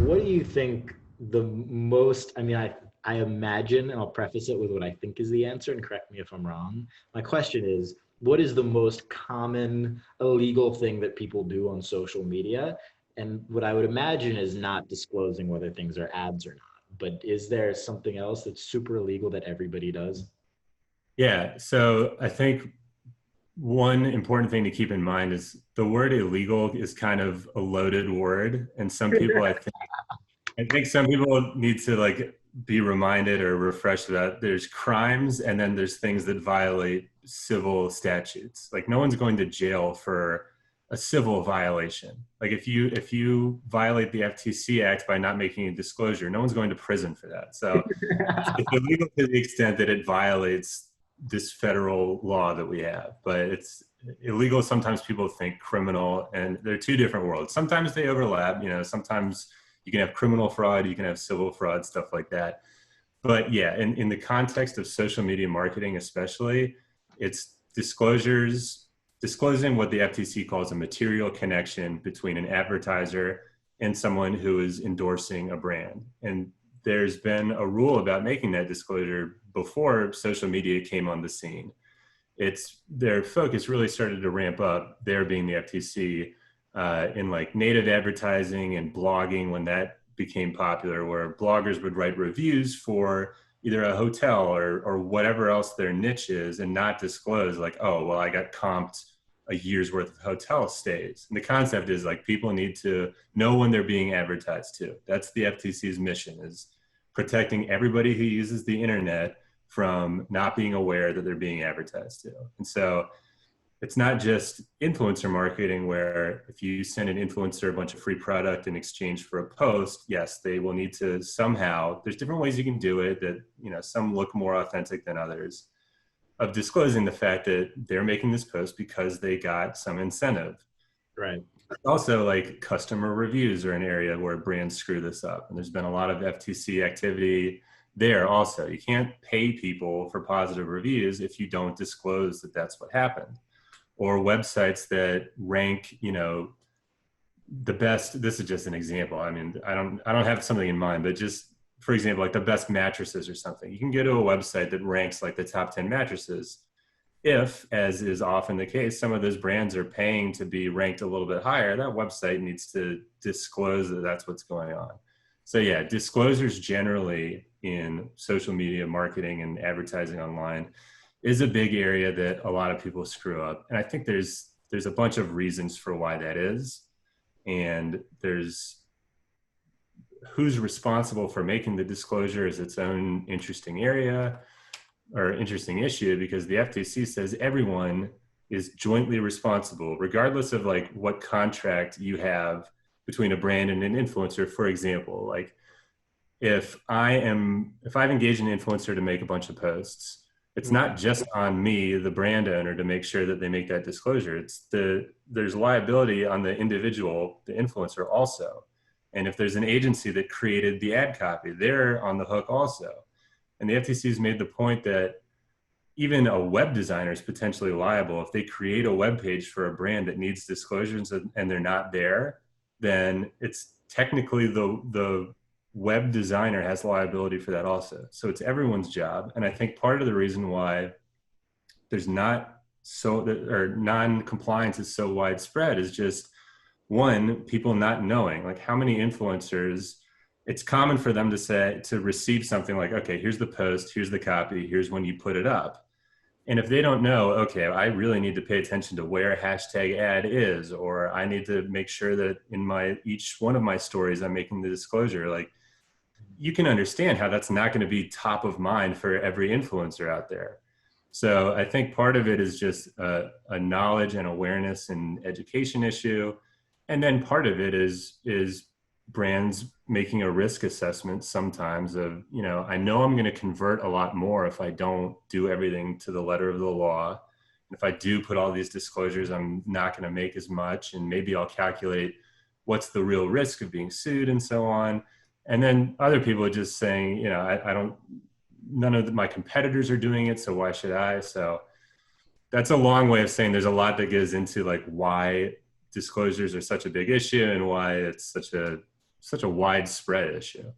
what do you think the most, I imagine, and I'll preface it with what I think is the answer, and correct me if I'm wrong. My question is, what is the most common illegal thing that people do on social media? And what I would imagine is not disclosing whether things are ads or not. But is there something else that's super illegal that everybody does? Yeah, so I think one important thing to keep in mind is the word illegal is kind of a loaded word, and I think some people need to like be reminded or refreshed that there's crimes and then there's things that violate civil statutes. Like no one's going to jail for a civil violation. Like if you violate the FTC Act by not making a disclosure, no one's going to prison for that. So it's illegal to the extent that it violates this federal law that we have, but it's illegal. Sometimes people think criminal, and they're two different worlds. Sometimes they overlap. Sometimes you can have criminal fraud, you can have civil fraud, stuff like that. But yeah, in the context of social media marketing, especially, it's disclosing what the FTC calls a material connection between an advertiser and someone who is endorsing a brand. And there's been a rule about making that disclosure before social media came on the scene. It's their focus really started to ramp up, there being the FTC, in like native advertising and blogging when that became popular, where bloggers would write reviews for either a hotel or whatever else their niche is and not disclose like, oh, well, I got comped a year's worth of hotel stays. And the concept is like people need to know when they're being advertised to. That's the FTC's mission, is protecting everybody who uses the internet from not being aware that they're being advertised to. And so it's not just influencer marketing where if you send an influencer a bunch of free product in exchange for a post, yes, they will need to somehow, there's different ways you can do it that, some look more authentic than others, of disclosing the fact that they're making this post because they got some incentive. Right. Also, like customer reviews are an area where brands screw this up. And there's been a lot of FTC activity there also. You can't pay people for positive reviews if you don't disclose that that's what happened. Or websites that rank, the best. This is just an example. I don't have something in mind, but just for example, like the best mattresses or something. You can go to a website that ranks like the top 10 mattresses. If, as is often the case, some of those brands are paying to be ranked a little bit higher, that website needs to disclose that that's what's going on. So yeah, disclosures generally in social media marketing and advertising online is a big area that a lot of people screw up. And I think there's a bunch of reasons for why that is. And there's who's responsible for making the disclosure is its own interesting area or interesting issue, because the FTC says everyone is jointly responsible, regardless of like what contract you have between a brand and an influencer. For example, like if I've engaged an influencer to make a bunch of posts, it's not just on me, the brand owner, to make sure that they make that disclosure. There's liability on the individual, the influencer also. And if there's an agency that created the ad copy, they're on the hook also. And the FTC has made the point that even a web designer is potentially liable. If they create a web page for a brand that needs disclosures and they're not there, then it's technically the web designer has liability for that also. So it's everyone's job. And I think part of the reason why there's non-compliance is so widespread is just, one, people not knowing, like how many influencers, it's common for them to receive something like, okay, here's the post, here's the copy, here's when you put it up. And if they don't know, okay, I really need to pay attention to where a hashtag ad is, or I need to make sure that in each one of my stories, I'm making the disclosure. Like, you can understand how that's not going to be top of mind for every influencer out there. So I think part of it is just a knowledge and awareness and education issue. And then part of it is brands making a risk assessment sometimes of, I know I'm going to convert a lot more if I don't do everything to the letter of the law. If I do put all these disclosures, I'm not going to make as much. And maybe I'll calculate what's the real risk of being sued and so on. And then other people are just saying, none of my competitors are doing it, so why should I? So that's a long way of saying there's a lot that goes into like why disclosures are such a big issue and why it's such a such a widespread issue.